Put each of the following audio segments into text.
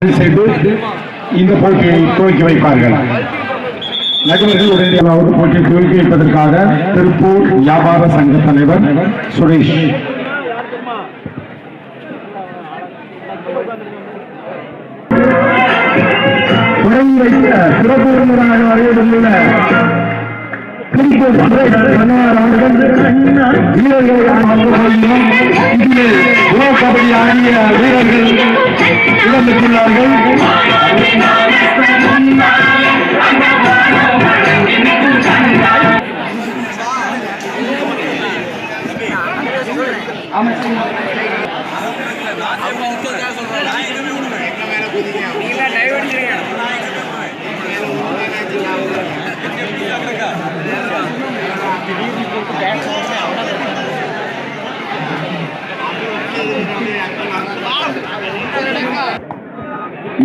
செய்து இந்த போட்டியை துவக்கி வைப்பார்கள். நடுவர்கள் உடனடியாக போட்டியை துவக்கி வைப்பதற்காக திருப்பூர் வியாபார சங்க தலைவர் சுரேஷ் தொடங்கி வைத்த சிறப்பு விருந்தினராக வருவதில் திருப்பூர் வீரர்கள் உலக கபடி ஆடிய வீரர்கள் இடம்பெற்றுள்ளார்கள்.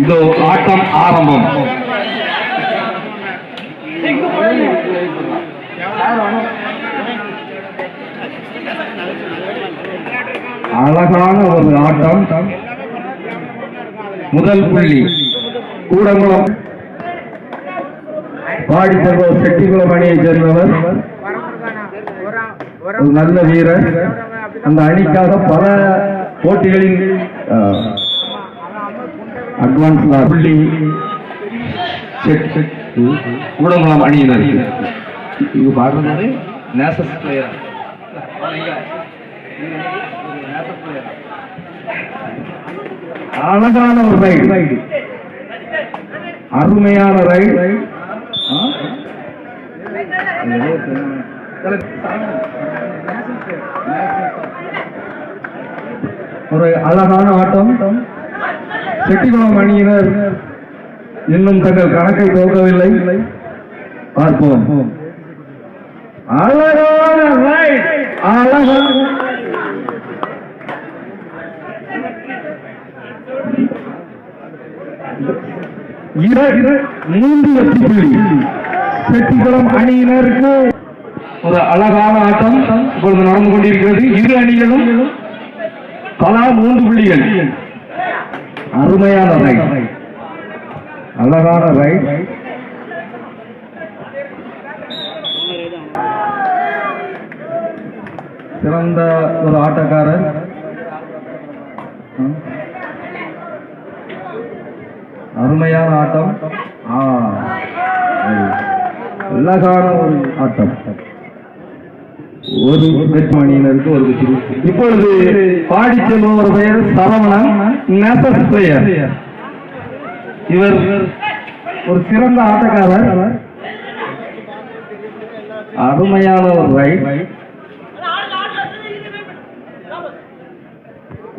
இதோ ஆட்டம் ஆரம்பம். அழகான ஒரு ஆட்டம். முதல் புள்ளி கூடங்குளம் பாடி செல்வர் செட்டிக்குளம் அணியை சேர்ந்தவர் ஒரு நல்ல வீரர். அந்த அணிக்காக பல போட்டிகளில் அட்வான்ஸ் புள்ளி கூடங்குளம் அணியினர். இது பாடுறது நேசஸ் பிளேயர். அழகான ஒரு ரைடு, அருமையான ரைடு. ஒரு அழகான ஆட்டம். செட்டிக்குளம் அணியினர் இன்னும் தங்கள் கணக்கை துவக்கவில்லை. பார்ப்போம். அழகான ரைட், அழகான மூன்று வெற்றி புள்ளி செட்டிக்குளம் அணியினருக்கு. ஒரு அழகான ஆட்டம் இப்பொழுது நடந்து கொண்டிருக்கிறது. இரு அணிகளும் தலா 3 புள்ளிகள். அருமையான ரைட், அழகான ரைட். சிறந்த ஒரு ஆட்டக்காரர். அருமையான ஆட்டம், அழகான ஒரு ஆட்டம். ஒரு வெற்றிமணியினருக்கு ஒரு வெற்றி. இப்பொழுது பாடி செல்பவர் பெயர் சரவணன், நேசஸ் பிளேயர். இவர் ஒரு சிறந்த ஆட்டக்காரர். அருமையான ஒரு ரைட்.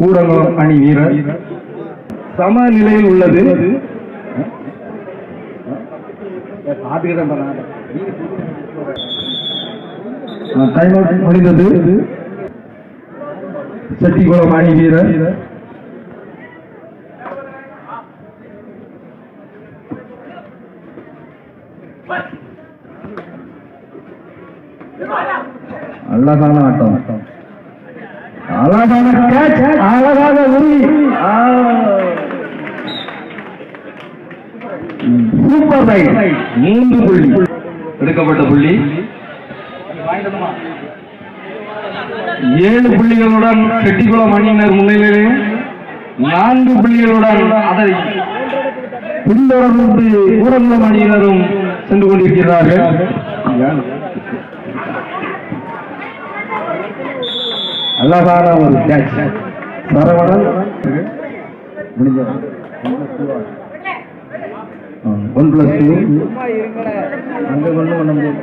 கூடங்குளம் அணி வீரர் சமநிலையில் உள்ளது. டைம் அவுட் முடிந்தது. செட்டிக்குளம் அணி வீரர் அழகான ஆட்டம், அழகான கேட்ச், அழகான உரி. Super right. 3 புள்ளி எடுக்கப்பட்ட புள்ளி. 7 புள்ளிகளுடன் செட்டிக்குளம் அணியினர் முன்னிலையில் 4 புள்ளிகளுடன் அதை பின்தொடர்ந்து கூடங்குளம் அணியினரும் சென்று கொண்டிருக்கிறார்கள். அழகான ஒரு கேட்ச். சரவணன் 1+2 அங்க கொண்டு பண்ண முடியும்.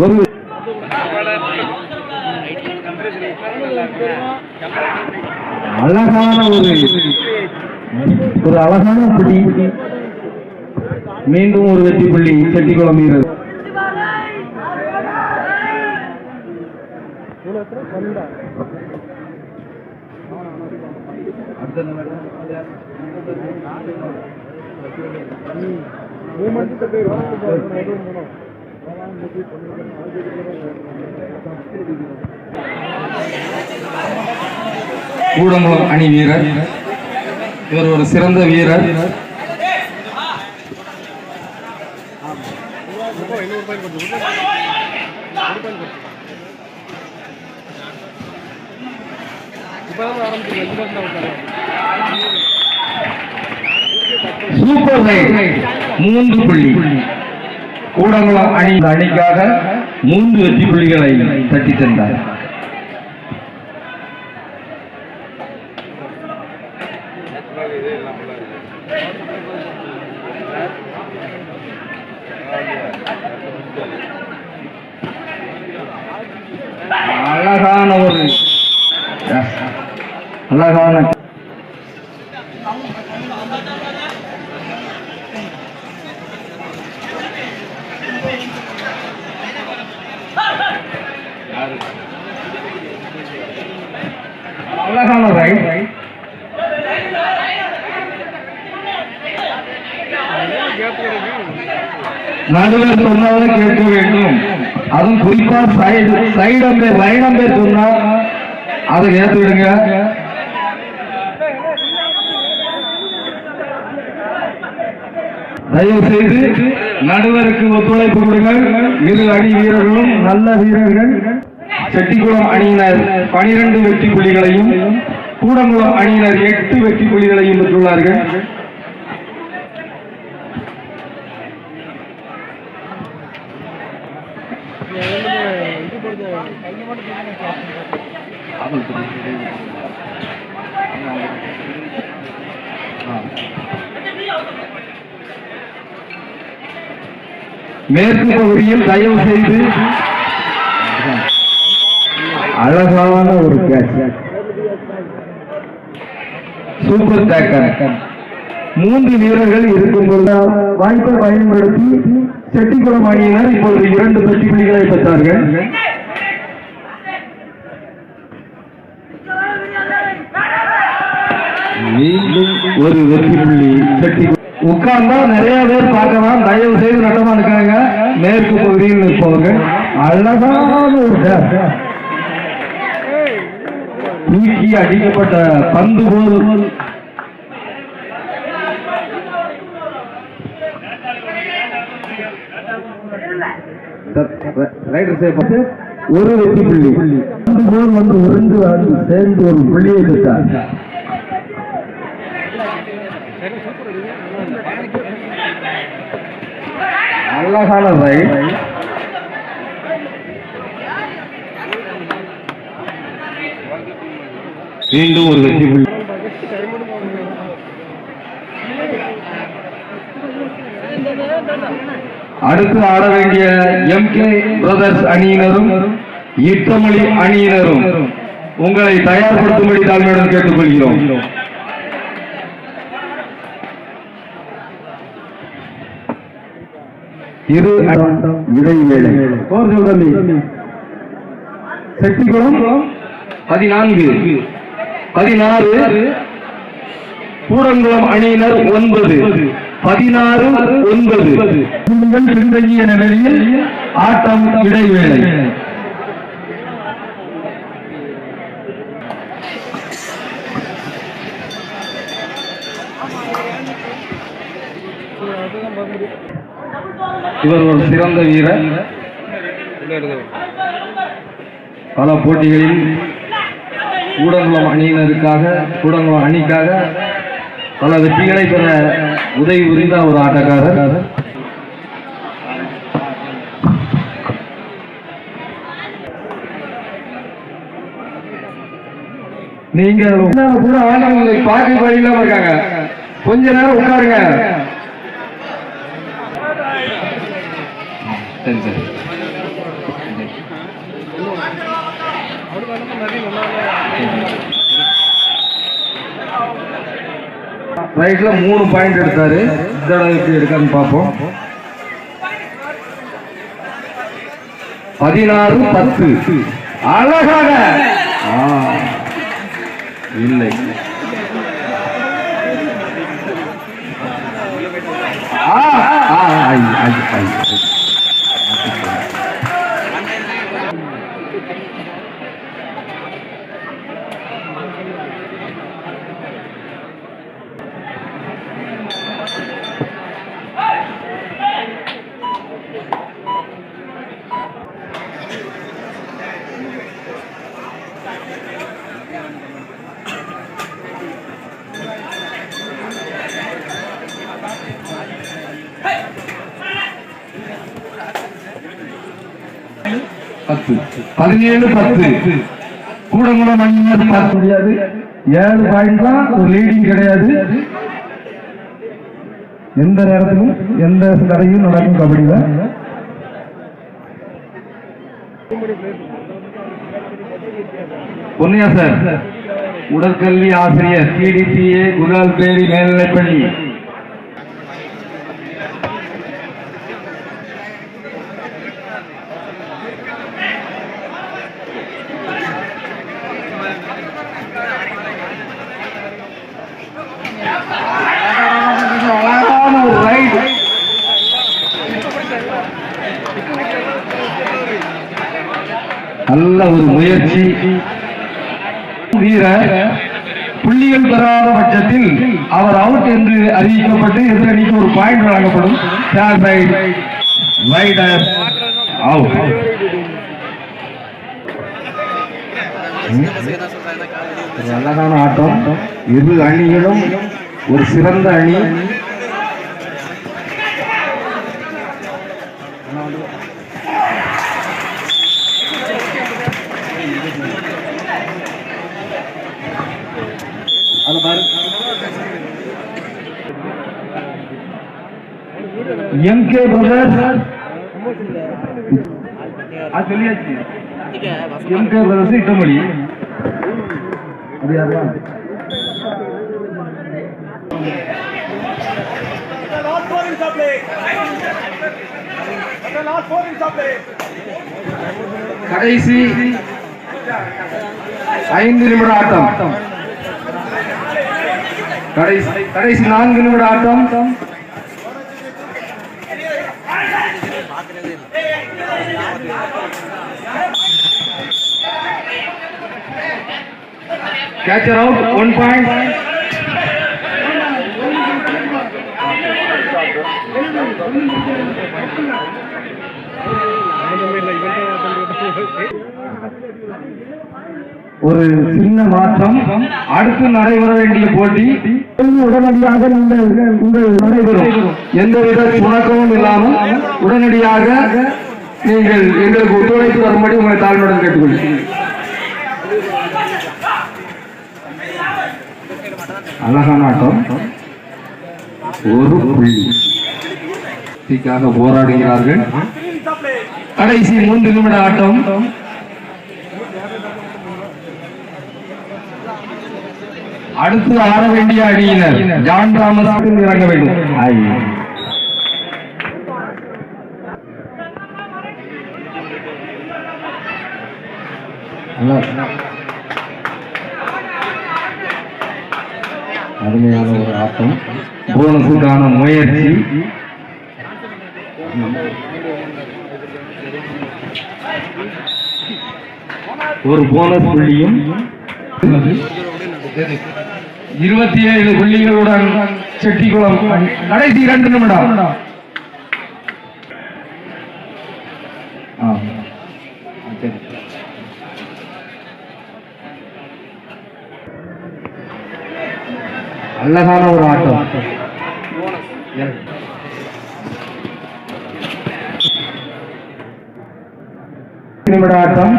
ஒரு அழகான ஒரு அழகான புள்ளி. மீண்டும் ஒரு வெற்றி புள்ளி செட்டிக்குளம் வீரர். அடுத்த கூடங்குளம் அணி வீரர், இவர் ஒரு சிறந்த வீரர். சூப்பர் ரைட் 3 புள்ளி. கூடங்குளம் அணிக்காக 3 வெற்றி புள்ளிகளை தட்டி சென்றார். அழகான ஒரு அழகான அழகான ரைட். நடுவர் சொன்னதை கேட்க வேண்டும். அதுவும் குறிப்பா சைடு அம்பேர் லைன் அம்பேர் சொன்னா அதை கேட்டு விடுங்க. தயவு செய்து நடுவருக்கு ஒத்துழைப்பு கொடுங்கள். இரு அணி வீரர்களும் நல்ல வீரர்கள். செட்டிக்குளம் அணியினர் 12 வெற்றி புள்ளிகளையும் கூடங்குளம் அணியினர் 8 வெற்றி புள்ளிகளையும் பெற்றுள்ளார்கள். மேற்கு பகுதியில் தயவு செய்து அழகான ஒரு கேட்ச், சூப்பர் டேக்கர். 3 வீரர்கள் இருக்கும்போது வாய்ப்பை பயன்படுத்தி செட்டிக்குளம் அணியினர் இப்பொழுது 2 வெற்றி புள்ளிகளை பெற்றார்கள். மீண்டும் ஒரு வெற்றி புள்ளி செட்டிக்குளம். உட்கார்ந்தா நிறைய பேர் பார்க்கலாம். தயவு செய்து நட்டமா இருக்காங்க. மேற்கு பகுதியில் நிற்பவர்கள் அழகான ஒரு தூக்கி அடிக்கப்பட்ட பந்து போல் ஒரு வெற்றி புள்ளி பந்து போல் வந்து உருந்து சேர்ந்து ஒரு புள்ளியை பெற்றார். அழகான ரைட். மீண்டும் ஒரு வெற்றி புள்ளி. அடுத்து ஆட வேண்டிய MK பிரதர்ஸ் அணியினரும் ஈட்டமொழி அணியினரும் உங்களை தயார்படுத்தும்படி தாழ்மையுடன் கேட்டுக்கொள்கிறோம். இரு இடைவேளை. செட்டிக்குளம் 14, 16, கூடங்குளம் அணியினர் 9, 16, 9. பின்தங்கிய நிலையில் ஆட்டம் இடைவேளை. இவர் ஒரு சிறந்த வீரர். பல போட்டிகளில் கூடங்குளம் கூடங்குளம் அணிக்காக பல வெற்றிகளை பெற உதவி புரிந்த ஒரு ஆட்டக்காரர். நீங்க கூட ஆண்டவங்களை பார்க்க வழியில்லாம இருக்காங்க. கொஞ்ச நேரம் உட்காருங்க. சரி சரி. ரைட்ல 3 பாயிண்ட் எடுத்தாரு. இந்த தடவை எப்படி எடுக்கான்னு பார்ப்போம். 16-10 அழகாக இல்லை. 17-10 கூடங்குளம் அணியினர் பார்க்க முடியாது. 7 பாயிண்ட் தான், ஒரு லீடிங் கிடையாது. எந்த நேரத்திலும் எந்த தடையும் நடக்கும் கபடியில. பொன்னையா சார், உடற்கல்வி ஆசிரியர், TDPA குருலால்பேரி மேல்நிலைப்பள்ளி. நல்ல ஒரு முயற்சி. வீரர் புள்ளிகள் பெறாத பட்சத்தில் அவர் அவுட் என்று அறிவிக்கப்பட்டு எதிரணிக்கு ஒரு பாயிண்ட் வழங்கப்படும். அழகான ஆட்டம். இரு அணிகளும் ஒரு சிறந்த அணி. MK brothers MK brothers Ittamozhi. அது யாரா? கடைசி 5 நிமிட ஆட்டம். கடைசி 4 நிமிட ஆட்டம். Catcher out, 1 point. ஒரு சின்ன மாற்றம். அடுத்து நடைபெற வேண்டிய போட்டி உடனடியாக நடைபெறும். எந்தவித சுணக்கமும் இல்லாமல் உடனடியாக நீங்கள் எங்களுக்கு ஒத்துழைப்பு வரும்படி உங்களை தாழ்மையுடன் கேட்டுக்கொள்கிறேன். அழகான ஆட்டம். ஒரு புள்ளிக்காக போராடுகிறார்கள். கடைசி 3 நிமிட ஆட்டம். அடுத்து ஆட வேண்டிய அணியினர் ஜான் தாமஸ் இறங்க வேண்டும். அருமையான ஒரு ஆட்டம். போனஸுக்கான முயற்சி. ஒரு போனஸ் புள்ளியும் 27 புள்ளிகளுடன் செட்டிக்குளம். கடைசி 2 நிமிடம். அழகான ஒரு ஆட்டம். நிமிட ஆட்டம்.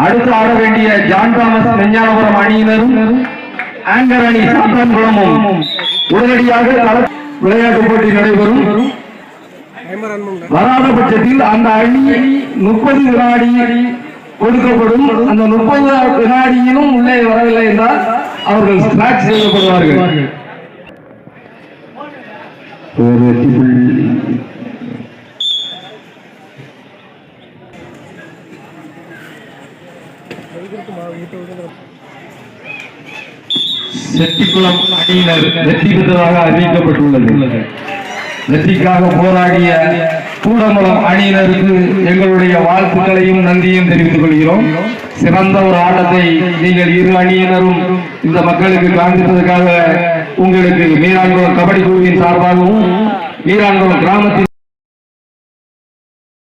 அடுத்து ஆட வேண்டிய ஜான் தாமஸ் மெஞ்ஞானபுரம் அணியினரும் ஆங்கர் அணி சாத்தான்குளமும் உடனடியாக விளையாட்டு போட்டி நடைபெறும். வராத பட்சத்தில் அந்த அணி 30 வினாடி கொடுக்கப்படும். அந்த 30 வினாடியிலும் உள்ளே வரவில்லை என்றால் அவர்கள் ஸ்கிராட்ச் செய்யப்படுவார்கள். செட்டிக்குளம் அணியினர் வெற்றி பெற்றதாக அறிவிக்கப்பட்டுள்ளது. வெற்றிக்காக போராடிய கூடங்குளம் அணியினருக்கு எங்களுடைய வாழ்த்துக்களையும் நன்றியும் தெரிவித்துக் கொள்கிறோம். சிறந்த ஒரு ஆட்டத்தை நீங்கள் இரு அணியினரும் இந்த மக்களுக்கு காண்பித்ததற்காக உங்களுக்கு மீரான்குளம் கபடி குழுவின் சார்பாகவும் மீரான்குளம் கிராமத்தின்